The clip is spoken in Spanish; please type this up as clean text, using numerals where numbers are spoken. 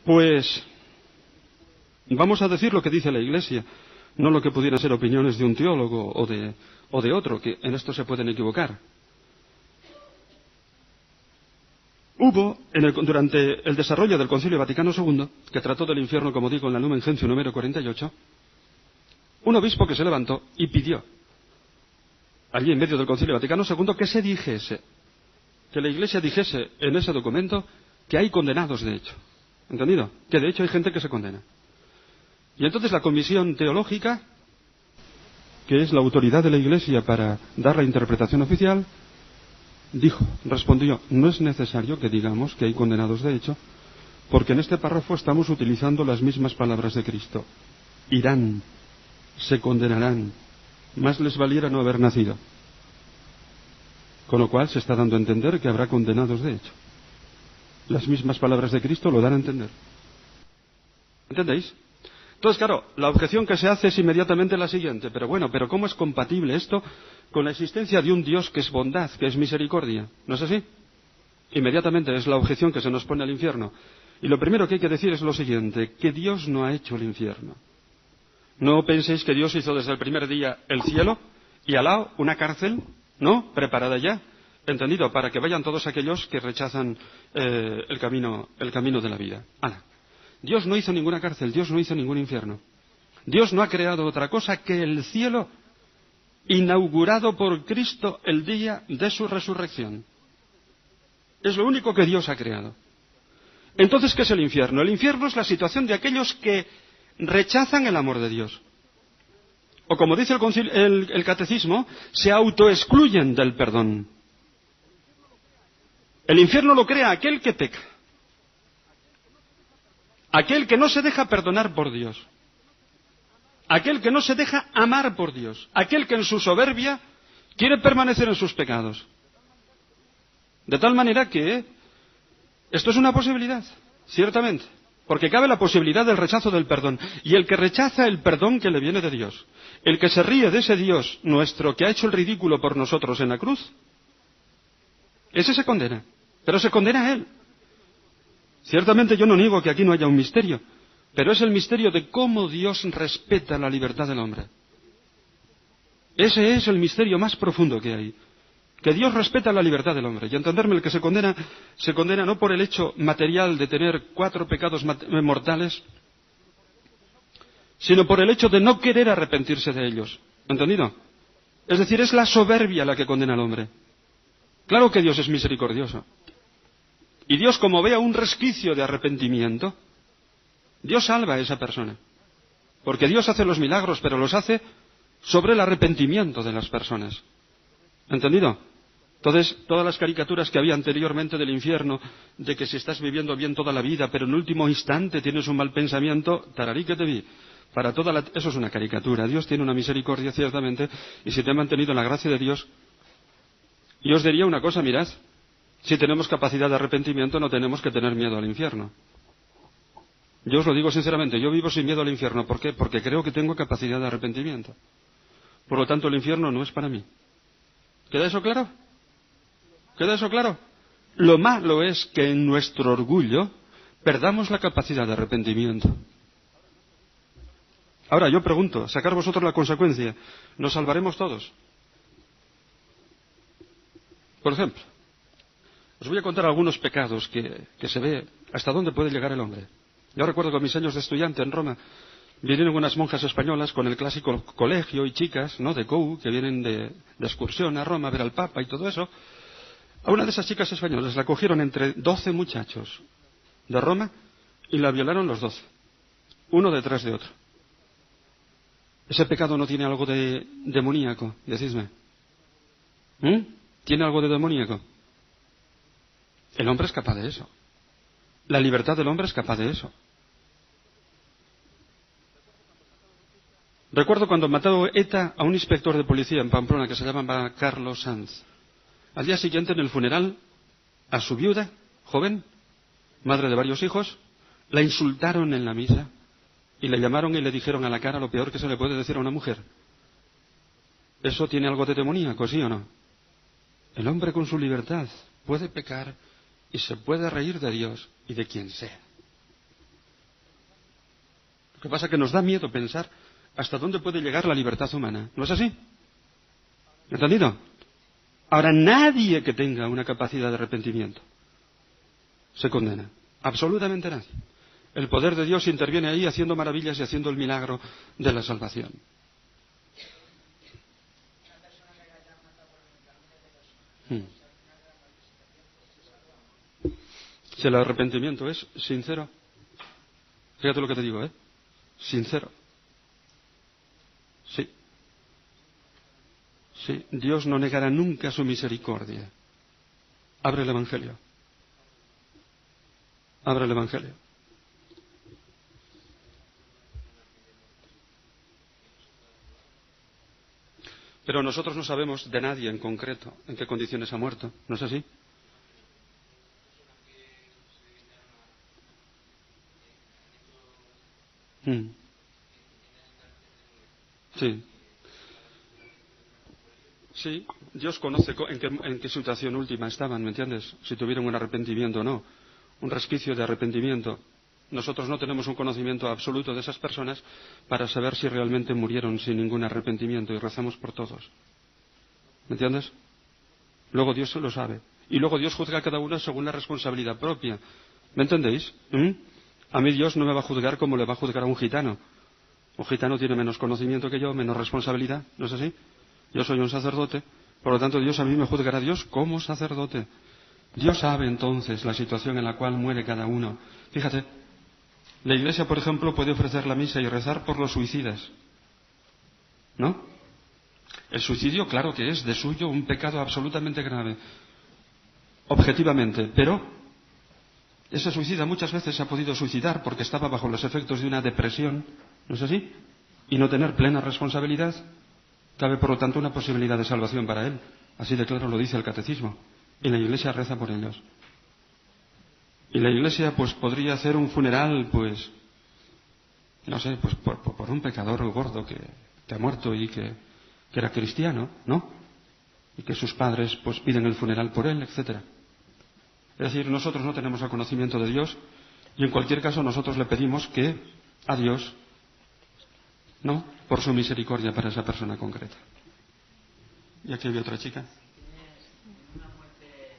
Pues vamos a decir lo que dice la Iglesia, no lo que pudieran ser opiniones de un teólogo o de otro, que en esto se pueden equivocar. Hubo, durante el desarrollo del Concilio Vaticano II, que trató del infierno, como digo, en la Lumen Gentium número 48, un obispo que se levantó y pidió, allí en medio del Concilio Vaticano II, que se dijese, que la Iglesia dijese en ese documento que hay condenados de hecho. ¿Entendido? Que de hecho hay gente que se condena. Y entonces la Comisión Teológica, que es la autoridad de la Iglesia para dar la interpretación oficial, respondió, no es necesario que digamos que hay condenados de hecho, porque en este párrafo estamos utilizando las mismas palabras de Cristo. Irán, se condenarán, más les valiera no haber nacido. Con lo cual se está dando a entender que habrá condenados de hecho. Las mismas palabras de Cristo lo dan a entender. ¿Entendéis? Entonces, claro, la objeción que se hace es inmediatamente la siguiente. Pero ¿cómo es compatible esto con la existencia de un Dios que es bondad, que es misericordia? ¿No es así? Inmediatamente es la objeción que se nos pone al infierno. Y lo primero que hay que decir es lo siguiente, que Dios no ha hecho el infierno. No penséis que Dios hizo desde el primer día el cielo y al lado una cárcel, ¿no? Preparada ya, entendido, para que vayan todos aquellos que rechazan el camino de la vida. Dios no hizo ninguna cárcel, Dios no hizo ningún infierno. Dios no ha creado otra cosa que el cielo inaugurado por Cristo el día de su resurrección. Es lo único que Dios ha creado. Entonces, ¿qué es el infierno? El infierno es la situación de aquellos que rechazan el amor de Dios. O como dice el catecismo, se autoexcluyen del perdón. El infierno lo crea aquel que peca. Aquel que no se deja perdonar por Dios. Aquel que no se deja amar por Dios. Aquel que en su soberbia quiere permanecer en sus pecados. De tal manera que esto es una posibilidad, ciertamente. Porque cabe la posibilidad del rechazo del perdón. Y el que rechaza el perdón que le viene de Dios, el que se ríe de ese Dios nuestro que ha hecho el ridículo por nosotros en la cruz, ese se condena. Pero se condena a él. Ciertamente yo no niego que aquí no haya un misterio, pero es el misterio de cómo Dios respeta la libertad del hombre. Ese es el misterio más profundo que hay. Que Dios respeta la libertad del hombre. Y entenderme, el que se condena no por el hecho material de tener 4 pecados mortales, sino por el hecho de no querer arrepentirse de ellos. ¿Entendido? Es decir, es la soberbia la que condena al hombre. Claro que Dios es misericordioso. Y Dios, como vea un resquicio de arrepentimiento, Dios salva a esa persona. Porque Dios hace los milagros, pero los hace sobre el arrepentimiento de las personas. ¿Entendido? Entonces, todas las caricaturas que había anteriormente del infierno, de que si estás viviendo bien toda la vida, pero en el último instante tienes un mal pensamiento, tararí que te vi. Eso es una caricatura. Dios tiene una misericordia, ciertamente, y si te ha mantenido en la gracia de Dios. Y os diría una cosa, mirad, si tenemos capacidad de arrepentimiento, no tenemos que tener miedo al infierno. Yo os lo digo sinceramente, yo vivo sin miedo al infierno. ¿Por qué? Porque creo que tengo capacidad de arrepentimiento. Por lo tanto, el infierno no es para mí. ¿Queda eso claro? ¿Queda eso claro? Lo malo es que en nuestro orgullo perdamos la capacidad de arrepentimiento. Ahora, yo pregunto, sacar vosotros la consecuencia, ¿nos salvaremos todos? Por ejemplo, os voy a contar algunos pecados que se ve hasta dónde puede llegar el hombre. Yo recuerdo que en mis años de estudiante en Roma vinieron unas monjas españolas con el clásico colegio y chicas, ¿no?, de COU, que vienen de excursión a Roma a ver al Papa y todo eso. A una de esas chicas españolas la cogieron entre 12 muchachos de Roma y la violaron los 12, uno detrás de otro. ¿Ese pecado no tiene algo de demoníaco? Decidme. ¿Tiene algo de demoníaco? El hombre es capaz de eso. La libertad del hombre es capaz de eso. Recuerdo cuando mató ETA a un inspector de policía en Pamplona que se llamaba Carlos Sanz. Al día siguiente, en el funeral, a su viuda, joven, madre de varios hijos, la insultaron en la misa y le llamaron y le dijeron a la cara lo peor que se le puede decir a una mujer. ¿Eso tiene algo de demoníaco, sí o no? El hombre con su libertad puede pecar y se puede reír de Dios y de quien sea. Lo que pasa es que nos da miedo pensar hasta dónde puede llegar la libertad humana. ¿No es así? ¿Entendido? Ahora, nadie que tenga una capacidad de arrepentimiento se condena. Absolutamente nadie. El poder de Dios interviene ahí haciendo maravillas y haciendo el milagro de la salvación. Si el arrepentimiento es sincero, fíjate lo que te digo, sincero. Sí. Sí, Dios no negará nunca su misericordia. Abre el Evangelio. Abre el Evangelio. Pero nosotros no sabemos de nadie en concreto en qué condiciones ha muerto. ¿No es así? Sí. Sí, Dios conoce en qué situación última estaban, ¿me entiendes? Si tuvieron un arrepentimiento o no, un resquicio de arrepentimiento. Nosotros no tenemos un conocimiento absoluto de esas personas para saber si realmente murieron sin ningún arrepentimiento y rezamos por todos. ¿Me entiendes? Luego Dios lo sabe. Y luego Dios juzga a cada uno según la responsabilidad propia. ¿Me entendéis? A mí Dios no me va a juzgar como le va a juzgar a un gitano. Un gitano tiene menos conocimiento que yo, menos responsabilidad, ¿no es así? Yo soy un sacerdote, por lo tanto Dios a mí me juzgará Dios como sacerdote. Dios sabe entonces la situación en la cual muere cada uno. Fíjate, la Iglesia, por ejemplo, puede ofrecer la misa y rezar por los suicidas. ¿No? El suicidio, claro que es de suyo un pecado absolutamente grave. Objetivamente, pero ese suicida muchas veces se ha podido suicidar porque estaba bajo los efectos de una depresión, ¿no es así? Y no tener plena responsabilidad. Cabe, por lo tanto, una posibilidad de salvación para él. Así de claro lo dice el Catecismo. Y la Iglesia reza por ellos. Y la Iglesia, pues, podría hacer un funeral, pues, no sé, pues por un pecador gordo que ha muerto y que era cristiano, ¿no? Y que sus padres, pues, piden el funeral por él, etcétera. Es decir, nosotros no tenemos el conocimiento de Dios y, en cualquier caso, nosotros le pedimos que a Dios, ¿no?, por su misericordia para esa persona concreta. Y aquí había otra chica.